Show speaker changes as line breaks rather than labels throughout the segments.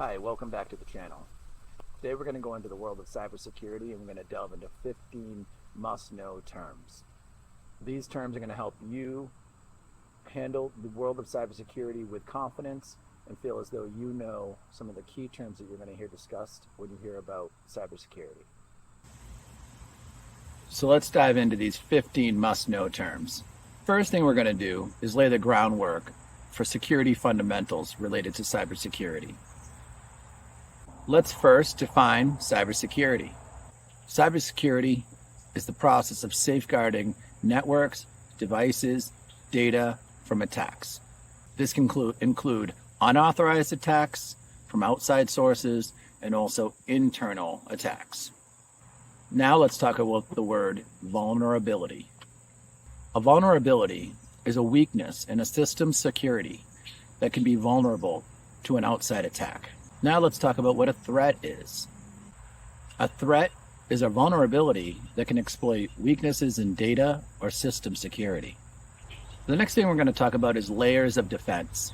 Hi, welcome back to the channel. Today we're going to go into the world of cybersecurity and we're going to delve into 15 must-know terms. These terms are going to help you handle the world of cybersecurity with confidence and feel as though you know some of the key terms that you're going to hear discussed when you hear about cybersecurity. So let's dive into these 15 must-know terms. First thing we're going to do is lay the groundwork for security fundamentals related to cybersecurity. Let's first define cybersecurity. Cybersecurity is the process of safeguarding networks, devices, data from attacks. This can include unauthorized attacks from outside sources and also internal attacks. Now let's talk about the word vulnerability. A vulnerability is a weakness in a system's security that can be vulnerable to an outside attack. Now let's talk about what a threat is. A threat is a vulnerability that can exploit weaknesses in data or system security. The next thing we're going to talk about is layers of defense.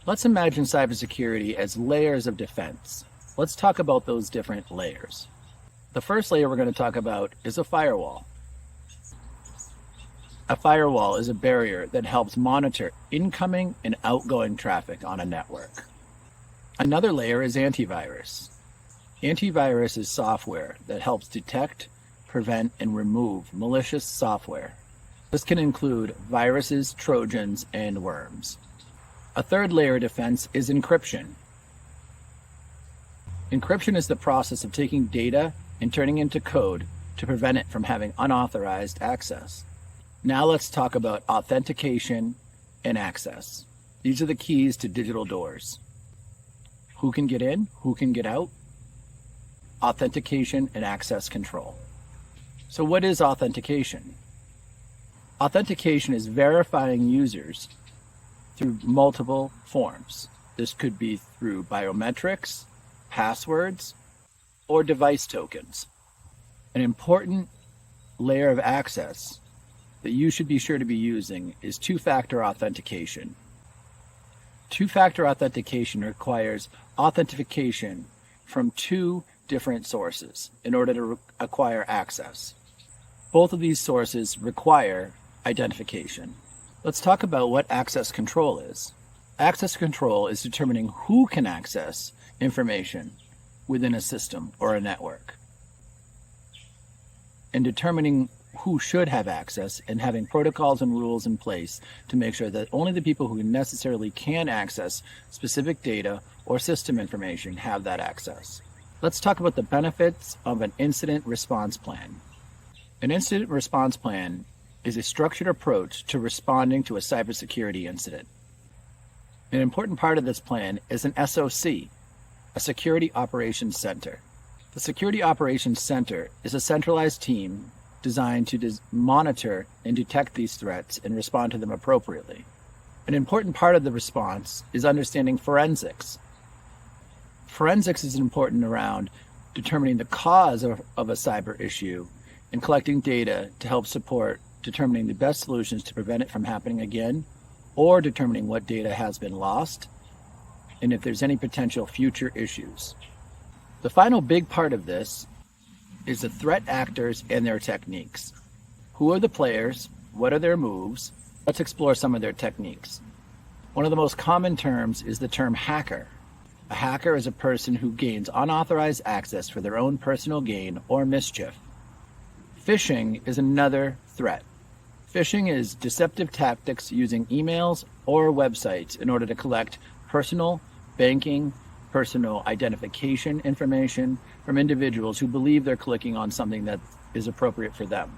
Let's imagine cybersecurity as layers of defense. Let's talk about those different layers. The first layer we're going to talk about is a firewall. A firewall is a barrier that helps monitor incoming and outgoing traffic on a network. Another layer is antivirus. Antivirus is software that helps detect, prevent, and remove malicious software. This can include viruses, trojans, and worms. A third layer of defense is encryption. Encryption is the process of taking data and turning it into code to prevent it from having unauthorized access. Now let's talk about authentication and access. These are the keys to digital doors. Who can get in? Who can get out? Authentication and access control. So what is authentication? Authentication is verifying users through multiple forms. This could be through biometrics, passwords, or device tokens. An important layer of access that you should be sure to be using is two-factor authentication. Two-factor authentication requires authentication from two different sources in order to acquire access. Both of these sources require identification. Let's talk about what access control is. Access control is determining who can access information within a system or a network, and determining who should have access and having protocols and rules in place to make sure that only the people who necessarily can access specific data or system information have that access. Let's talk about the benefits of an incident response plan. An incident response plan is a structured approach to responding to a cybersecurity incident. An important part of this plan is an SOC, a Security Operations Center. The Security Operations Center is a centralized team designed to monitor and detect these threats and respond to them appropriately. An important part of the response is understanding forensics. Forensics is important around determining the cause of a cyber issue and collecting data to help support determining the best solutions to prevent it from happening again, or determining what data has been lost and if there's any potential future issues. The final big part of this is the threat actors and their techniques. Who are the players? What are their moves? Let's explore some of their techniques. One of the most common terms is the term hacker. A hacker is a person who gains unauthorized access for their own personal gain or mischief. Phishing is another threat. Phishing is deceptive tactics using emails or websites in order to collect personal, banking, personal identification information from individuals who believe they're clicking on something that is appropriate for them.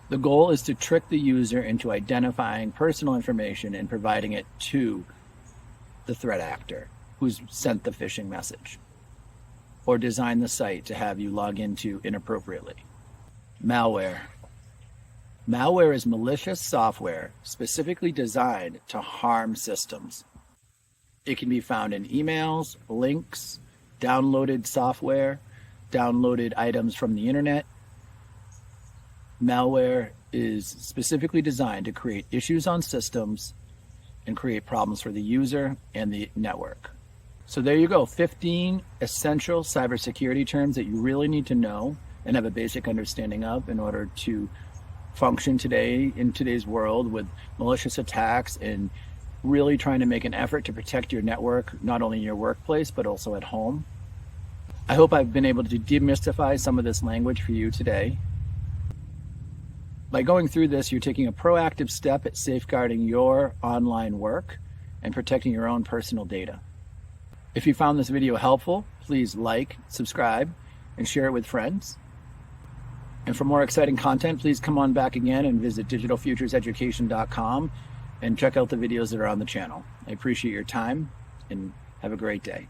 The goal is to trick the user into identifying personal information and providing it to the threat actor who's sent the phishing message, or design the site to have you log into inappropriately. Malware. Malware is malicious software specifically designed to harm systems. It can be found in emails, links, downloaded software, downloaded items from the internet. Malware is specifically designed to create issues on systems and create problems for the user and the network. So there you go, 15 essential cybersecurity terms that you really need to know and have a basic understanding of in order to function today in today's world with malicious attacks and really trying to make an effort to protect your network, not only in your workplace, but also at home. I hope I've been able to demystify some of this language for you today. By going through this, you're taking a proactive step at safeguarding your online work and protecting your own personal data. If you found this video helpful, please like, subscribe, and share it with friends. And for more exciting content, please come on back again and visit digitalfutureseducation.com and check out the videos that are on the channel. I appreciate your time and have a great day.